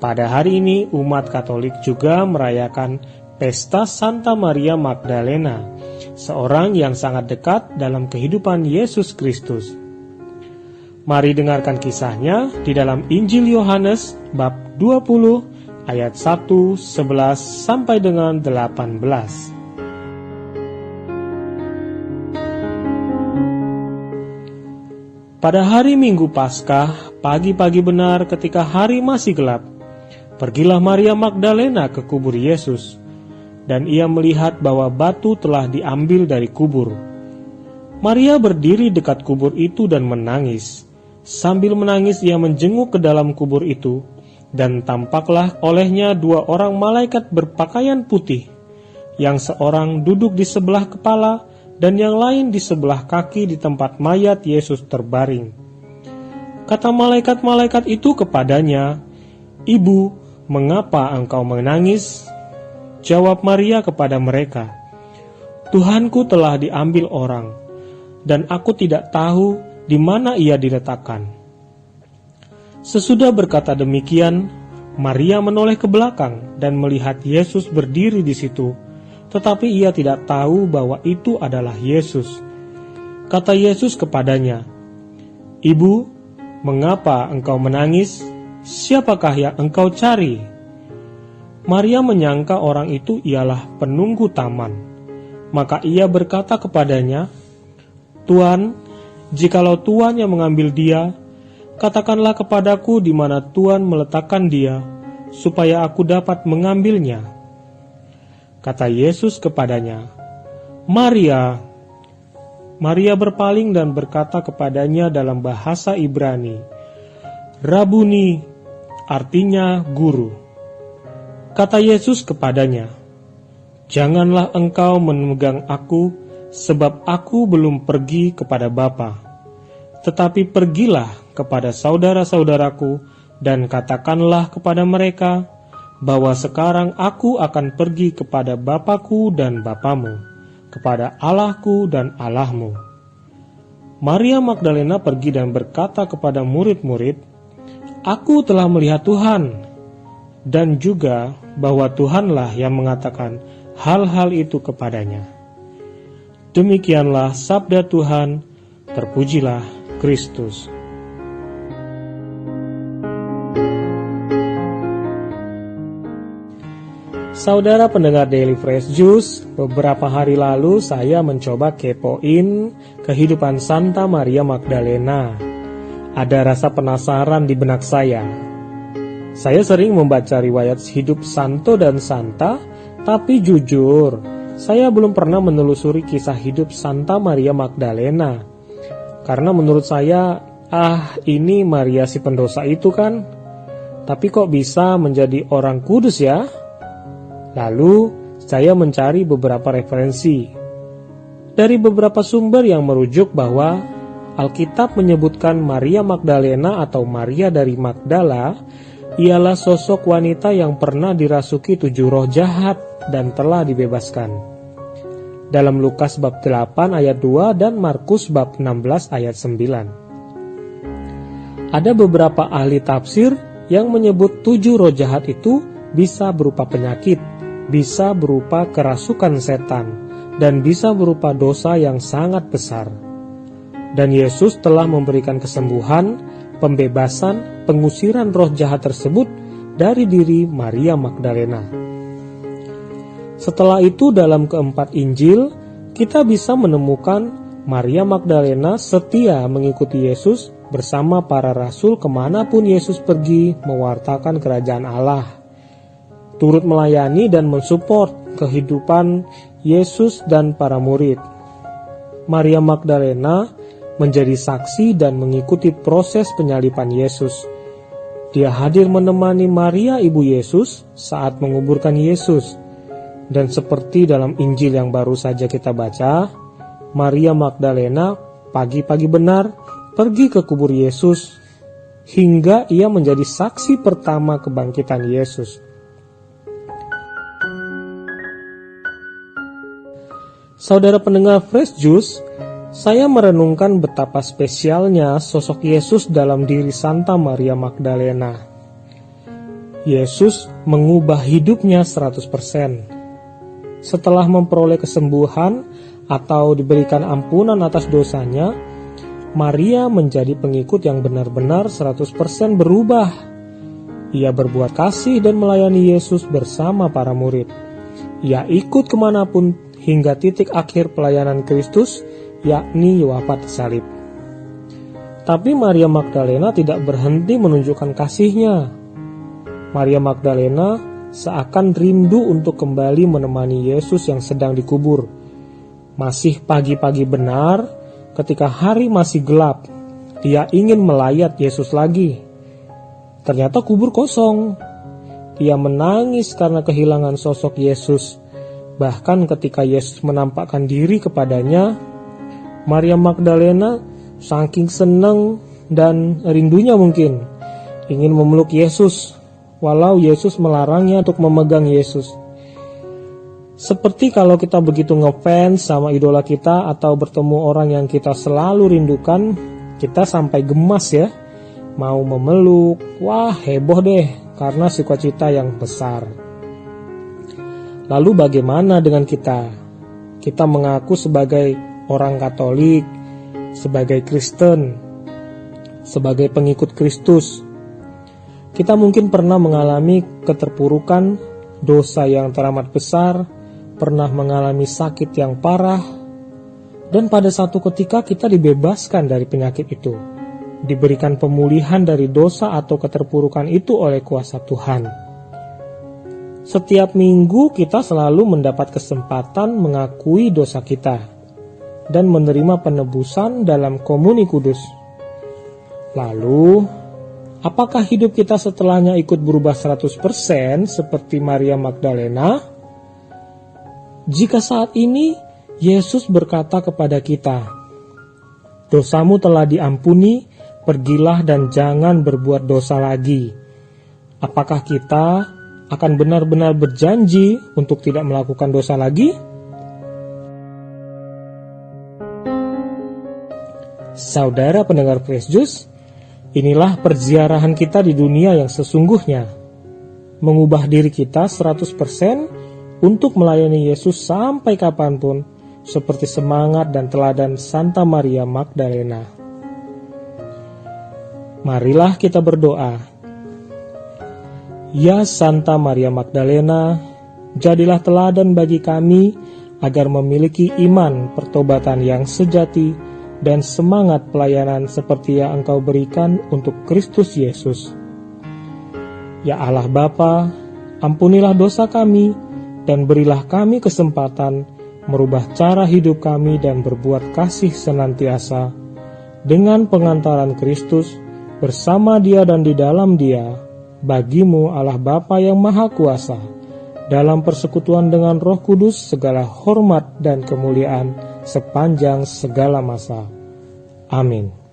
Pada hari ini umat Katolik juga merayakan pesta Santa Maria Magdalena, seorang yang sangat dekat dalam kehidupan Yesus Kristus. Mari dengarkan kisahnya di dalam Injil Yohanes bab 20 ayat 1, 11 sampai dengan 18. Pada hari Minggu Paskah, pagi-pagi benar ketika hari masih gelap, pergilah Maria Magdalena ke kubur Yesus, dan ia melihat bahwa batu telah diambil dari kubur. Maria berdiri dekat kubur itu dan menangis. Sambil menangis ia menjenguk ke dalam kubur itu, dan tampaklah olehnya dua orang malaikat berpakaian putih, yang seorang duduk di sebelah kepala, dan yang lain di sebelah kaki di tempat mayat Yesus terbaring. Kata malaikat-malaikat itu kepadanya, "Ibu, mengapa engkau menangis?" Jawab Maria kepada mereka, "Tuhanku telah diambil orang, dan aku tidak tahu di mana ia diletakkan." Sesudah berkata demikian, Maria menoleh ke belakang dan melihat Yesus berdiri di situ, tetapi ia tidak tahu bahwa itu adalah Yesus. Kata Yesus kepadanya, "Ibu, mengapa engkau menangis? Siapakah yang engkau cari?" Maria menyangka orang itu ialah penunggu taman. Maka ia berkata kepadanya, "Tuan, jikalau Tuan yang mengambil dia, katakanlah kepadaku di mana Tuan meletakkan dia, supaya aku dapat mengambilnya." Kata Yesus kepadanya, "Maria." Maria berpaling dan berkata kepadanya dalam bahasa Ibrani, "Rabuni," artinya guru. Kata Yesus kepadanya, "Janganlah engkau memegang aku, sebab aku belum pergi kepada Bapa. Tetapi pergilah kepada saudara-saudaraku dan katakanlah kepada mereka, bahwa sekarang aku akan pergi kepada Bapakku dan Bapamu, kepada Allahku dan Allahmu." Maria Magdalena pergi dan berkata kepada murid-murid, "Aku telah melihat Tuhan," dan juga bahwa Tuhanlah yang mengatakan hal-hal itu kepadanya. Demikianlah sabda Tuhan, terpujilah Kristus. Saudara pendengar Daily Fresh Juice, beberapa hari lalu saya mencoba kepoin kehidupan Santa Maria Magdalena. Ada rasa penasaran di benak saya. Saya sering membaca riwayat hidup santo dan santa, tapi jujur, saya belum pernah menelusuri kisah hidup Santa Maria Magdalena. Karena menurut saya, ini Maria si pendosa itu kan? Tapi kok bisa menjadi orang kudus ya? Lalu, saya mencari beberapa referensi. Dari beberapa sumber yang merujuk bahwa Alkitab menyebutkan Maria Magdalena atau Maria dari Magdala ialah sosok wanita yang pernah dirasuki 7 roh jahat dan telah dibebaskan. Dalam Lukas bab 8 ayat 2 dan Markus bab 16 ayat 9. Ada beberapa ahli tafsir yang menyebut 7 roh jahat itu bisa berupa penyakit, bisa berupa kerasukan setan, dan bisa berupa dosa yang sangat besar. Dan Yesus telah memberikan kesembuhan, pembebasan, pengusiran roh jahat tersebut dari diri Maria Magdalena. Setelah itu dalam keempat Injil, kita bisa menemukan Maria Magdalena setia mengikuti Yesus bersama para rasul kemanapun Yesus pergi mewartakan kerajaan Allah, turut melayani dan mensupport kehidupan Yesus dan para murid. Maria Magdalena menjadi saksi dan mengikuti proses penyaliban Yesus. Dia hadir menemani Maria ibu Yesus saat menguburkan Yesus. Dan seperti dalam Injil yang baru saja kita baca, Maria Magdalena pagi-pagi benar pergi ke kubur Yesus hingga ia menjadi saksi pertama kebangkitan Yesus. Saudara pendengar Fresh Juice, saya merenungkan betapa spesialnya sosok Yesus dalam diri Santa Maria Magdalena. Yesus mengubah hidupnya 100%. Setelah memperoleh kesembuhan atau diberikan ampunan atas dosanya, Maria menjadi pengikut yang benar-benar 100% berubah. Ia berbuat kasih dan melayani Yesus bersama para murid. Ia ikut kemanapun hingga titik akhir pelayanan Kristus, yakni wafat salib. Tapi Maria Magdalena tidak berhenti menunjukkan kasihnya. Maria Magdalena seakan rindu untuk kembali menemani Yesus yang sedang dikubur. Masih pagi-pagi benar, ketika hari masih gelap, ia ingin melayat Yesus lagi. Ternyata kubur kosong. Ia menangis karena kehilangan sosok Yesus. Bahkan ketika Yesus menampakkan diri kepadanya, Maria Magdalena saking senang dan rindunya mungkin ingin memeluk Yesus, walau Yesus melarangnya untuk memegang Yesus. Seperti kalau kita begitu ngefans sama idola kita atau bertemu orang yang kita selalu rindukan, kita sampai gemas ya, mau memeluk, wah heboh deh karena sukacita yang besar. Lalu bagaimana dengan kita? Kita mengaku sebagai orang Katolik, sebagai Kristen, sebagai pengikut Kristus. Kita mungkin pernah mengalami keterpurukan, dosa yang teramat besar, pernah mengalami sakit yang parah, dan pada satu ketika kita dibebaskan dari penyakit itu, diberikan pemulihan dari dosa atau keterpurukan itu oleh kuasa Tuhan. Setiap minggu kita selalu mendapat kesempatan mengakui dosa kita dan menerima penebusan dalam komuni kudus. Lalu, apakah hidup kita setelahnya ikut berubah 100% seperti Maria Magdalena? Jika saat ini Yesus berkata kepada kita, "Dosamu telah diampuni, pergilah dan jangan berbuat dosa lagi." Apakah kita akan benar-benar berjanji untuk tidak melakukan dosa lagi? Saudara pendengar Fresh Juice, inilah perziarahan kita di dunia yang sesungguhnya. Mengubah diri kita 100% untuk melayani Yesus sampai kapanpun, seperti semangat dan teladan Santa Maria Magdalena. Marilah kita berdoa. Ya Santa Maria Magdalena, jadilah teladan bagi kami agar memiliki iman pertobatan yang sejati dan semangat pelayanan seperti yang Engkau berikan untuk Kristus Yesus. Ya Allah Bapa, ampunilah dosa kami dan berilah kami kesempatan merubah cara hidup kami dan berbuat kasih senantiasa dengan pengantaran Kristus bersama Dia dan di dalam Dia, bagimu Allah Bapa yang Maha Kuasa, dalam persekutuan dengan Roh Kudus segala hormat dan kemuliaan sepanjang segala masa. Amin.